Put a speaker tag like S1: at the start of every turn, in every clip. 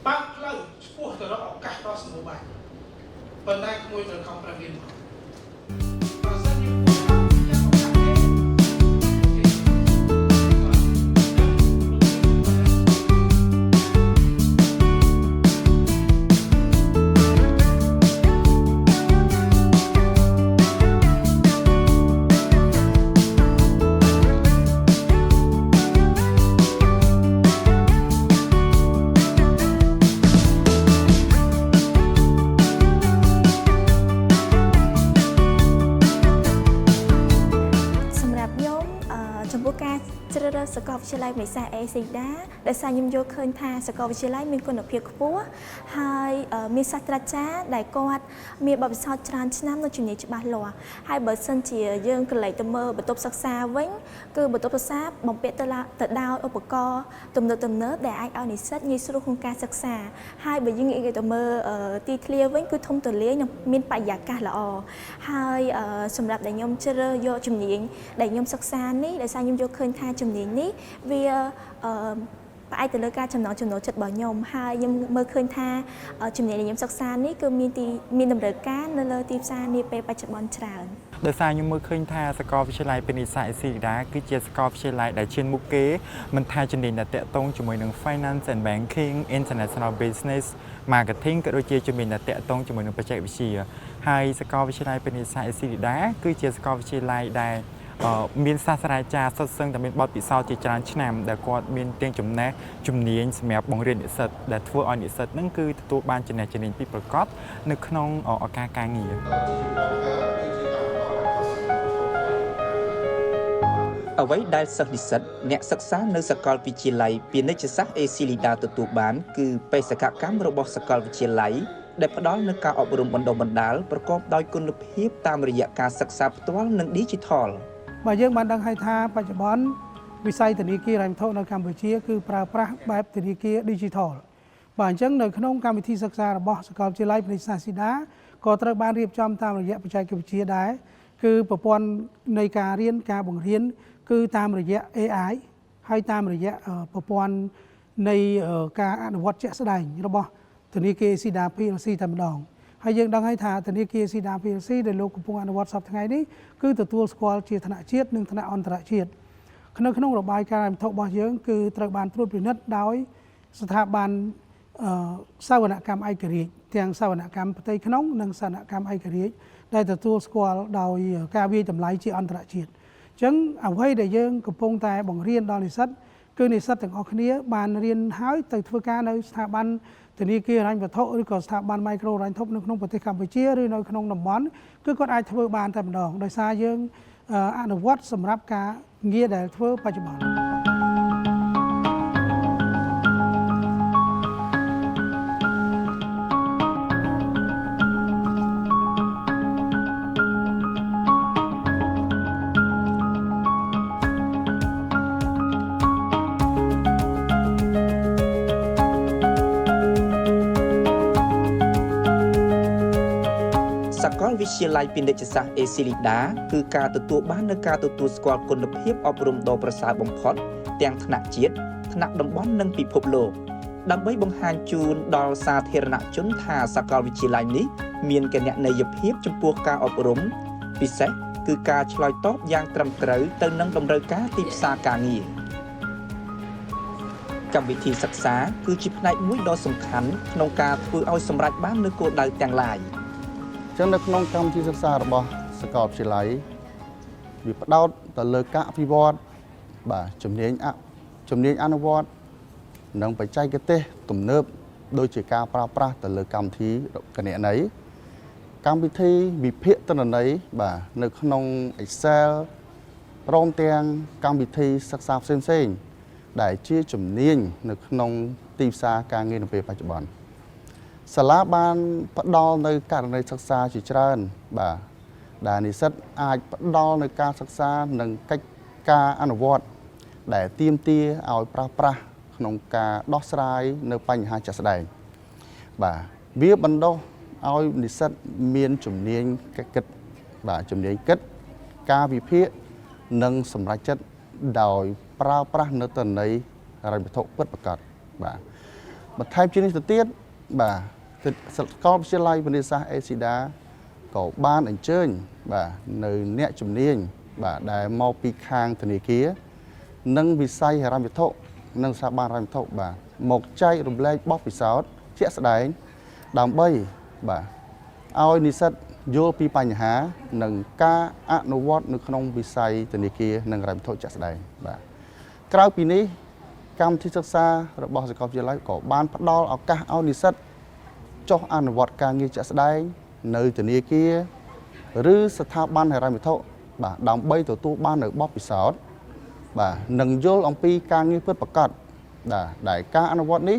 S1: បើកផ្លូវឆ្ពោះទៅរកឱកាសដ៏សម្បូរបែបប៉ុន្តែក្មួយត្រូវខំប្រឹងរៀនមកបើសិនជាយ៉ាងឱកាសទេ
S2: សាកលវិទ្យាល័យមេសាអេស៊ីដាដែលសារខ្ញុំយល់ឃើញថាសាកលវិទ្យាល័យមានគុណភាពខ្ពស់ហើយមានសាស្ត្រាចារ្យដែលគាត់មានបទពិសោធន៍ច្រើនឆ្នាំនៅជំនាញច្បាស់លាស់ហើយបើសិនជាយើងកន្លែងទៅមើលបន្ទប់សិក្សាវិញគឺបន្ទប់សិក្សាបំពាក់ទៅដោយឧបករណ៍ទំនើបដែលអាចឲ្យនិស្សិតងាយស្រួលក្នុងការសិក្សាហើយបើយើងងាកទៅមើលទីធ្លាវិញគឺធំទូលាយនិងមានបរិយាកាសល្អហើយសម្រាប់ដែលខ្ញុំជ្រើសរើសយកជំនាញដែលខ្ញុំសិក្សានេះដោយសារខ្ញុំយល់ឃើញថាជំនាញនេះវាផ្អែកទៅលើការចំណង់ចំណូលចិត្តរបស់ខ្ញុំហើយខ្ញុំមើលឃើញថាជំនាញដែលខ្ញុំសិក្សានេះគឺមានតម្រូវការនៅលើទីផ្សារនាពេលបច្ចុប្បន្នច្រើន
S3: ដោយសារខ្ញុំមើលឃើញថាសាកលវិទ្យាល័យពាណិជ្ជសាស្ត្រអេស៊ីដាគឺជាសាកលវិទ្យាល័យដែលឈានមុខគេមិនថាជំនាញដែលតាក់ទងជាមួយនឹង Finance and Banking International Business Marketing ក៏ដូចជាជំនាញដែលតាក់ទងជាមួយនឹងបច្ចេកវិទ្យាហើយសាកលវិទ្យាល័យពាណិជ្ជសាស្ត្រអេស៊ីដាគឺជាសាកលវិទ្យាល័យដែលមានសាស្ត្រាចារ្យសុទ្ធសឹងតែមានបទពិសោធន៍ជាច្រើនឆ្នាំដែលគាត់មានទាំងចំណេះជំនាញសម្រាប់បង្រៀននិស្សិតដែលធ្វើឲ្យនិស្សិតហ្នឹងគឺទទួលបានចំណេះជំនាញពិតប្រាកដនៅក្នុងឱកាសការងារ
S4: អ្វីដែលសិស្សនិស្សិតអ្នកសិក្សានៅសាកលវិទ្យាល័យពាណិជ្ជសាស្ត្រអេស៊ីលីដាទទួលបានគឺបេសកកម្មរបស់សាកលវិទ្យាល័យដែលផ្ដល់នូវការអប់រំបណ្ដុះបណ្ដាលប្រកបដោយគុណភាពតាមរយៈការសិក្សាផ្ទាល់និង Digital
S5: បើយើងបានដឹងហើយថាបច្ចុប្បន្នវិស័យធនាគារហិរញ្ញវត្ថុនៅកម្ពុជាគឺប្រើប្រាស់បែបធនាគារ Digital បាទអញ្ចឹងនៅក្នុងកម្មវិធីសិក្សារបស់សាកលវិទ្យាល័យពាណិជ្ជសាស្ត្រស៊ីដាក៏ត្រូវបានរៀបចំតាមរយៈបច្ចេកវិទ្យាដែរគឺប្រព័ន្ធនៃការរៀនការបង្រៀនគឺតាមរយៈ AI ហើយតាមរយៈប្រព័ន្ធនៃការអនុវត្តជាក់ស្ដែងរបស់ធនាគារស៊ីដា PLC តែម្ដងហើយយើងដឹងហើយថាធនាគារស៊ីដា PLC ដែលលោកកំពុងអនុវត្តសប្តាហ៍ថ្ងៃនេះគឺទទួលស្គាល់ជាថ្នាក់ជាតិនិងថ្នាក់អន្តរជាតិក្នុងរបាយការណ៍ហិរញ្ញវត្ថុរបស់យើងគឺត្រូវបានត្រួតពិនិត្យដោយស្ថាប័នសវនកម្មឯករាជ្យទាំងសវនកម្មផ្ទៃក្នុងនិងសវនកម្មឯករាជ្យដែលទទួលស្គាល់ដោយការវាយតម្លៃជាអន្តរជាតិអញ្ចឹងអ្វីដែលយើងកំពុងតែបង្រៀនដល់និស្សិតគឺនិស្សិតទាំងអស់គ្នាបានរៀនហើយទៅធ្វើការនៅស្ថាប័នធនាគារហិរញ្ញវត្ថុឬក៏ស្ថាប័នមីក្រូហិរញ្ញវត្ថុនៅក្នុងប្រទេសកម្ពុជាឬនៅក្នុងតំបន់គឺគាត់អាចធ្វើបានតែម្ដងដោយសារយើងអនុវត្តសម្រាប់ការងារដែលធ្វើបច្ចុប្បន្ន
S4: សាកលវិទ្យាល័យពាណិជ្ជសាស្ត្រអេស៊ីលីដាគឺការទទួលបាននូវការទទួលស្គាល់គុណភាពអប់រំដ៏ប្រសើរបំផុតទាំងថ្នាក់ជាតិថ្នាក់តំបន់និងពិភពលោកដើម្បីបង្ហាញជូនដល់សាធារណជនថាសាកលវិទ្យាល័យនេះមានគណនេយ្យភាពចំពោះការអប់រំពិសេសគឺការឆ្លើយតបយ៉ាងត្រឹមត្រូវទៅនឹងតម្រូវការទីផ្សារការងារកម្មវិធីសិក្សាគឺជាផ្នែកមួយដ៏សំខាន់ក្នុងការធ្វើឲ្យសម្រេចបាននូវគោលដៅទាំងឡាយ
S6: ចឹងនៅក្នុងកម្មវិធីសិក្សារបស់សាកលវិទ្យាល័យវាផ្ដោតទៅលើការអភិវឌ្ឍបាទជំនាញអនុវត្តនិងបច្ចេកទេសទំនើបដូចជាការប្រើប្រាស់ទៅលើកម្មវិធីគណនេយ្យកម្មវិធីវិភាគទិន្នន័យបាទនៅក្នុង Excel ព្រមទាំងកម្មវិធីសិក្សាផ្សេងៗដែលជាជំនាញនៅក្នុងទីផ្សារការងារនៅពេលបច្ចុប្បន្នសាលាបានផ្ដល់នៅករណីសិក្សាជាច្រើនបាទដែលនិស្សិតអាចផ្ដល់នៅការសិក្សានិងកិច្ចការអនុវត្តដែលទាមទារឲ្យប្រើប្រាស់ក្នុងការដោះស្រាយនៅបញ្ហាជាក់ស្ដែងបាទវាបណ្ដុះឲ្យនិស្សិតមានជំនាញគិតបាទជំនាញគិតការវិភាគនិងសម្រេចចិត្តដោយប្រើប្រាស់នៅទិន្នន័យហិរញ្ញវត្ថុពិតប្រាកដបាទ បន្ថែមជានេះទៅទៀតបាទសាកលវិទ្យាល័យបណ្ឌិតសាស្ត្រអេស៊ីដាក៏បានអញ្ជើញបាទនៅអ្នកជំនាញបាទដែលមកពីខាងធនាគារនិងវិស័យហិរញ្ញវត្ថុនិងស្ថាប័នហិរញ្ញវត្ថុបាទមកចែករំលែកបទពិសោធន៍ជាក់ស្ដែងដើម្បីបាទឲ្យនិស្សិតយល់ពីបញ្ហានិងការអនុវត្តនៅក្នុងវិស័យធនាគារនិងហិរញ្ញវត្ថុជាក់ស្ដែងបាទក្រៅពីនេះកម្មវិធីសិក្សារបស់សាកលវិទ្យាល័យក៏បានផ្ដល់ឱកាសឲ្យនិស្សិតចុះអនុវត្តការងារជាក់ស្ដែងនៅធនាគារឬស្ថាប័នហិរញ្ញវត្ថុបាទដើម្បីទទួលបាននៅបទពិសោធន៍បាទនិងយល់អំពីការងារពិតប្រាកដដែលការអនុវត្តនេះ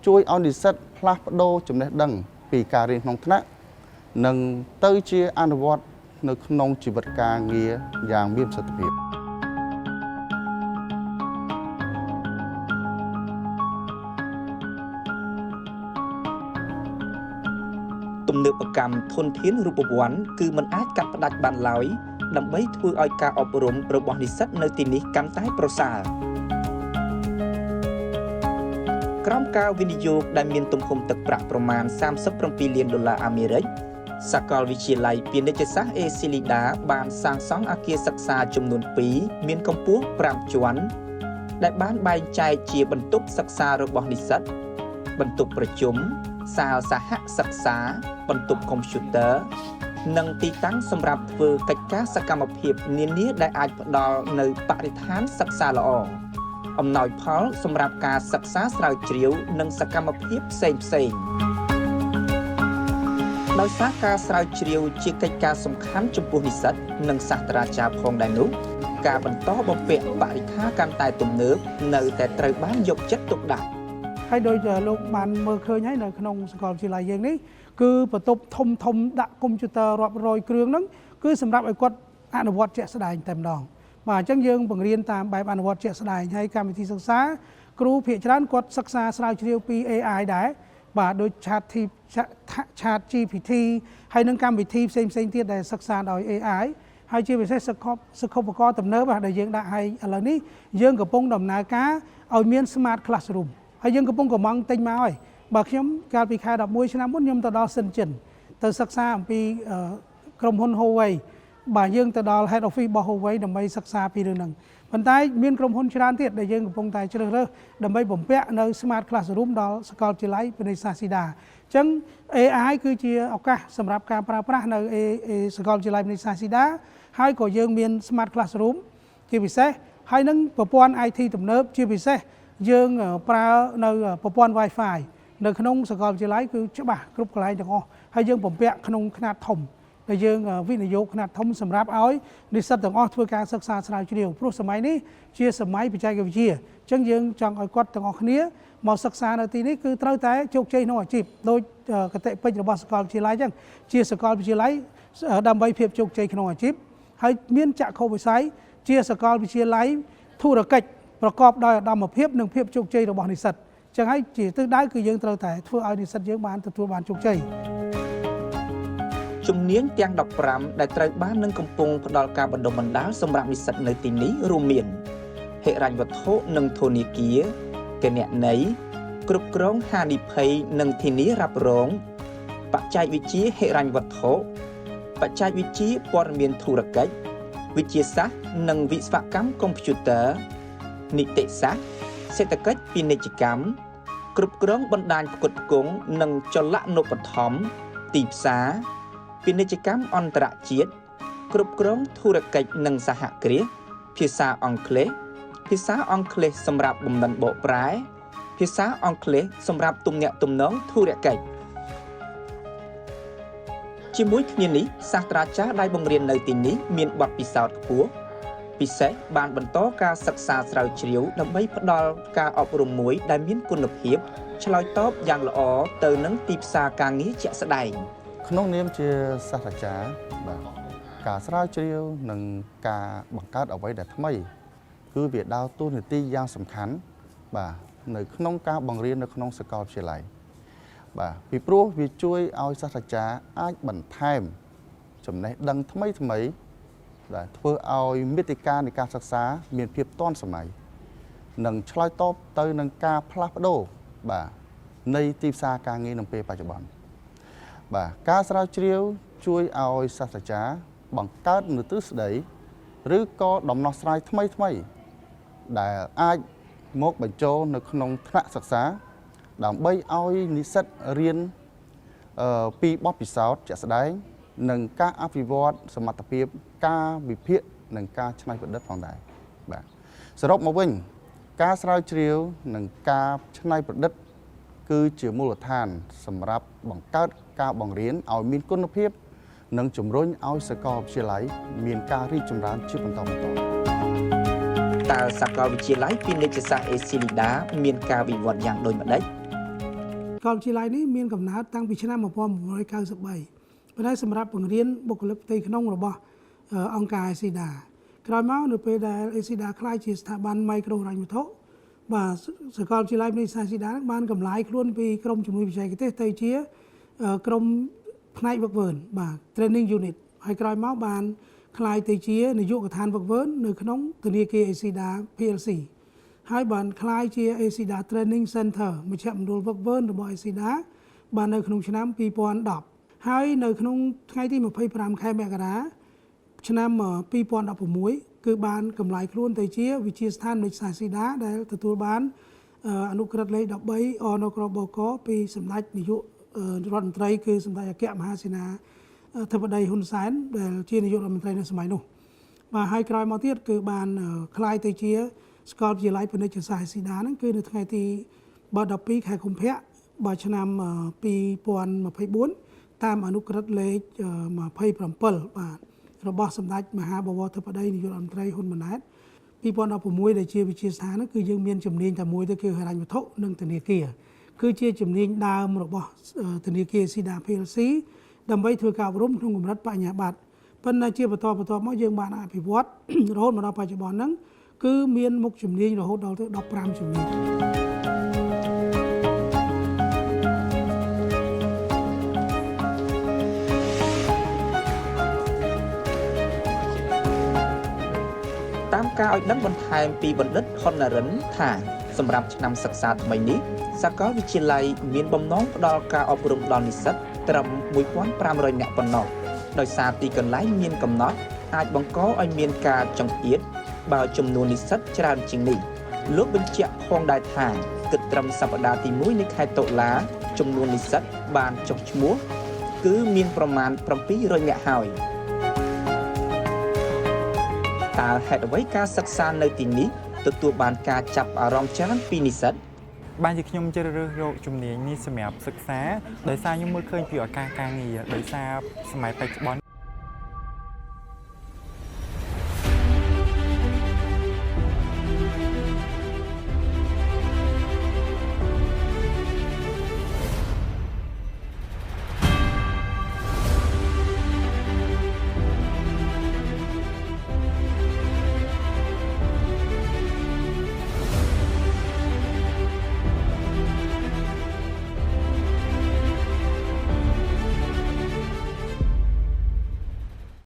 S6: ជួយឲ្យនិស្សិតផ្លាស់ប្ដូរចំណេះដឹងពីការរៀនក្នុងថ្នាក់និងទៅជាអនុវត្តនៅក្នុងជីវិតការងារយ៉ាងមានប្រសិទ្ធភាព
S4: ទំនើបកម្មធនធានរូបវ័ន្តគឺมันអាចកាត់ផ្ដាច់បានឡើយដើម្បីធ្វើឲ្យការអប់រំរបស់និស្សិតនៅទីនេះកាន់តែប្រសើរក្រោមការវិនិយោគដែលមានទំហំទឹកប្រាក់ប្រមាណ$37 លានអាមេរិកសាកលវិទ្យាល័យពាណិជ្ជសាស្ត្រអេស៊ីលីដាបានសាងសង់អគារសិក្សាចំនួន2មានកម្ពស់5ជាន់ដែលបានបែងចែកជាបន្ទប់សិក្សារបស់និស្សិតបន្ទប់ប្រជុំសាលសហសិក្សាបន្ទប់កុំព្យូទ័រនិងទីតាំងសម្រាប់ធ្វើកិច្ចការសកម្មភាពនានាដែលអាចផ្ដល់នៅបរិស្ថានសិក្សាល្អអំណោយផលសម្រាប់ការសិក្សាស្រាវជ្រាវនិងសកម្មភាពផ្សេងៗដោយសារការស្រាវជ្រាវជាកិច្ចការសំខាន់ចំពោះនិស្សិតនិងសាស្ត្រាចារ្យផងដែរនោះការបន្តបំពាក់បរិក្ខារកាន់តែទំនើបនៅតែត្រូវបានយកចិត្តទុកដាក់
S5: ហើយដោយលោកបានមើលឃើញហើយនៅក្នុងសាកលវិទ្យាល័យយើងនេះគឺបន្ទប់ធំដាក់កុំព្យូទ័ររាប់រយគ្រឿងហ្នឹងគឺសម្រាប់ឲ្យគាត់អនុវត្តជាក់ស្ដែងតែម្ដងបាទអញ្ចឹងយើងបង្រៀនតាមបែបអនុវត្តជាក់ស្ដែងហើយកម្មវិធីសិក្សាគ្រូភាគច្រើនគាត់សិក្សាស្រាវជ្រាវពី AI ដែរបាទដូច Chat GPT ហើយនឹងកម្មវិធីផ្សេងទៀតដែលសិក្សាដោយ AI ហើយជាពិសេសសិក្ខាបករទំនើបដែលយើងដាក់ឲ្យឥឡូវនេះយើងកំពុងដំណើរការឲ្យមាន Smart Classroom ហើយយើងកំពុងកំងទិញមកហើយបើខ្ញុំកាលពីខែ11ឆ្នាំមុនខ្ញុំទៅដល់សិនចិនទៅសិក្សាអំពីក្រុមហ៊ុន Huawei បាទយើងទៅដល់ Head Office របស់ Huawei ដើម្បីសិក្សាពីរឿងហ្នឹងប៉ុន្តែមានក្រុមហ៊ុនច្រើនទៀតដែលយើងកំពុងតែជ្រើសរើសដើម្បីបំពាក់នៅ Smart Classroom ដល់សាកលវិទ្យាល័យពាណិជ្ជសាស្ត្រស៊ីដាអញ្ចឹង AI គឺជាឱកាសសម្រាប់ការប្រើប្រាស់នៅសាកលវិទ្យាល័យពាណិជ្ជសាស្ត្រស៊ីដាហើយក៏យើងមាន Smart Classroom ជាពិសេសហើយនឹងប្រព័ន្ធ IT ទំនើបជាពិសេសយើងប្រើនៅប្រព័ន្ធ Wi-Fi នៅក្នុងសាកលវិទ្យាល័យគឺច្បាស់គ្រប់កន្លែងទាំងអស់ហើយយើងបំពាក់ក្នុងຂະຫນាតធំដែលយើងវិនិយោគຂະຫນាតធំសម្រាប់ឲ្យនិស្សិតទាំងអស់ធ្វើការសិក្សាស្រាវជ្រាវព្រោះសម័យនេះជាសម័យបច្ចេកវិទ្យាអញ្ចឹងយើងចង់ឲ្យគាត់ទាំងអស់គ្នាមកសិក្សានៅទីនេះគឺត្រូវតែជោគជ័យក្នុងអាជីពដោយគតិពេជ្ររបស់សាកលវិទ្យាល័យអញ្ចឹងជាសាកលវិទ្យាល័យដើម្បីភាពជោគជ័យក្នុងអាជីពហើយមានចក្ខុវិស័យជាសាកលវិទ្យាល័យធុរកិច្ចប្រកបដោយឧត្តមភាពនិងភាពជោគជ័យរបស់និស្សិតចឹងហើយជាទិសដៅគឺយើងត្រូវតែធ្វើឲ្យនិស្សិតយើងបានទទួលបានជោគជ័យ
S4: ជំនាញទាំង15ដែលត្រូវបាននឹងកំពុងផ្ដល់ការបណ្ដុះបណ្ដាលសម្រាប់និស្សិតនៅទីនេះរួមមានហិរញ្ញវត្ថុនិងធនាគារគណនេយ្យគ្រប់គ្រងហានិភ័យនិងធានារ៉ាប់រងបច្ចេកវិទ្យាហិរញ្ញវត្ថុបច្ចេកវិទ្យាព័ត៌មានធុរកិច្ចវិទ្យាសាស្ត្រនិងវិស្វកម្មកុំព្យូទ័រនីតិសាស្ត្រសេដ្ឋកិច្ចពាណិជ្ជកម្មគ្រប់គ្រងបណ្ដាញផ្គត់ផ្គង់និងចលនានុបត្ថម្ភទីផ្សារពាណិជ្ជកម្មអន្តរជាតិគ្រប់គ្រងធុរកិច្ចនិងសហគ្រាសភាសាអង់គ្លេសភាសាអង់គ្លេសសម្រាប់បំណិនបកប្រែភាសាអង់គ្លេសសម្រាប់ទំនាក់ទំនងធុរកិច្ចជាមួយគ្នានេះសាស្ត្រាចារ្យដែលបង្រៀននៅទីនេះមានបទពិសោធន៍ខ្ពស់ពិសេសបានបន្តការសិក្សាស្រាវជ្រាវដើម្បីផ្ដល់ការអប់រំមួយដែលមានគុណភាពឆ្លើយតបយ៉ាងល្អទៅនឹងទីផ្សារការងារជាក់ស្ដែង
S6: ក្នុងនាមជាសាស្ត្រាចារ្យបាទការស្រាវជ្រាវនិងការបង្កើតអ្វីដែលថ្មីគឺវាដើរតួនាទីយ៉ាងសំខាន់បាទនៅក្នុងការបង្រៀននៅក្នុងសាកលវិទ្យាល័យបាទពីព្រោះវាជួយឲ្យសាស្ត្រាចារ្យអាចបន្ថែមចំណេះដឹងថ្មីដែលធ្វើឲ្យមាតិកានៃការសិក្សាមានភាពទាន់សម័យនិងឆ្លើយតបទៅនឹងការផ្លាស់ប្ដូរបាទ នៃទីផ្សារការងារនៅពេលបច្ចុប្បន្នបាទការស្រាវជ្រាវជួយឲ្យសាស្ត្រាចារ្យបង្កើតនូវទ្រឹស្ដីឬក៏ដំណោះស្រាយថ្មីដែលអាចមកបញ្ចូលនៅក្នុងថ្នាក់សិក្សាដើម្បីឲ្យនិស្សិតរៀនពីបទពិសោធន៍ជាក់ស្ដែងនិងការអភិវឌ្ឍសមត្ថភាពការវិភាគនិងការច្នៃប្រឌិតផងដែរបាទសរុបមកវិញការស្រាវជ្រាវនិងការច្នៃប្រឌិតគឺជាមូលដ្ឋានសម្រាប់បង្កើតការបង្រៀនឲ្យមានគុណភាពនិងជំរុញឲ្យសាកលវិទ្យាល័យមានការរីកចម្រើនជាបន្តបន្ទាប់
S4: តើសាកលវិទ្យាល័យពាណិជ្ជសាស្ត្រអេស៊ីលីដាមានការវិវត្តយ៉ាងដូចម្តេច
S5: សាកលវិទ្យាល័យនេះមានកំណើតតាំងពីឆ្នាំ1993ប៉ុន្តែសម្រាប់បង្រៀនបុគ្គលិកផ្ទៃក្នុងរបស់អង្គការ ESIDA ក្រោយមកនៅពេលដែល ESIDA ក្លាយជាស្ថាប័នមីក្រូហិរញ្ញវត្ថុបាទសាកលវិទ្យាល័យនៃ ESIDA បានកម្លាយខ្លួនពីក្រុមជំនួយបច្ចេកទេសទៅជាក្រុមផ្នែកវឹកវើបាទ Training Unit ហើយក្រោយមកបានក្លាយទៅជានាយកដ្ឋានវឹកវើនៅក្នុងធនាគារ ESIDA PLC ហើយបានក្លាយជា ESIDA Training Center មជ្ឈមណ្ឌលវឹកវើរបស់ ESIDA បាននៅក្នុងឆ្នាំ2010ហើយនៅក្នុងថ្ងៃទី25ខែមករាឆ្នាំ2016គឺបានកម្លាយខ្លួនទៅជាវិទ្យាស្ថាននៃសាស្ត្រា ដែលទទួលបានអនុក្រឹត្យលេខ13អនក្របកពីសម្ដេចនាយករដ្ឋមន្ត្រីគឺសម្ដេចអគ្គមហាសេនាធិបតីហ៊ុនសែនដែលជានាយករដ្ឋមន្ត្រីនៅសម័យនោះបាទហើយក្រោយមកទៀតគឺបានក្លាយទៅជាសាកលវិទ្យាល័យពាណិជ្ជសាស្ត្រ ESIDA ហ្នឹងគឺនៅថ្ងៃទី12ខែកុម្ភៈឆ្នាំ2024តាមអនុក្រឹត្យលេខ27បាទរបស់សម្ដេចមហាបវរធិបតីនាយករដ្ឋមន្ត្រីហ៊ុនម៉ាណែត2016ដែលជាវិទ្យាស្ថានគឺយើងមានជំនាញតែមួយទៅគឺហិរញ្ញវត្ថុនិងធនាគារគឺជាជំនាញដើមរបស់ធនាគារ ESIDA PLC ដើម្បីធ្វើការអប់រំក្នុងកម្រិតបញ្ញាបត្រប៉ុន្តែជាបន្តមកយើងបានអភិវឌ្ឍរហូតមកដល់បច្ចុប្បន្នហ្នឹងគឺមានមុខជំនាញរហូតដល់ទៅ15ជំនាញ
S4: តាមការឲ្យដឹងបន្ថែមពីបណ្ឌិតហ៊ុនណារិនថាសម្រាប់ឆ្នាំសិក្សាថ្មីនេះសាកលវិទ្យាល័យមានបំណងផ្ដល់ការអប់រំដល់និស្សិតត្រឹម 1500 នាក់ប៉ុណ្ណោះដោយសារទីកន្លែងមានកំណត់អាចបង្កឲ្យមានការចង្អៀតបើចំនួននិស្សិតច្រើនជាងនេះលោកបញ្ជាក់ផងដែរថាគិតត្រឹមសប្តាហ៍ទី1នៃខែតុលាចំនួននិស្សិតបានចុះឈ្មោះគឺមានប្រមាណ700នាក់ហើយតើហេតុអ្វីការសិក្សានៅទីនេះទទួលបានការចាប់អារម្មណ៍ច្រើនពីនិស្សិត
S3: បានជាខ្ញុំជ្រើសរើសយកជំនាញនេះសម្រាប់សិក្សាដោយសារខ្ញុំមើលឃើញពីឱកាសការងារដោយសារសម័យបច្ចុប្បន្ន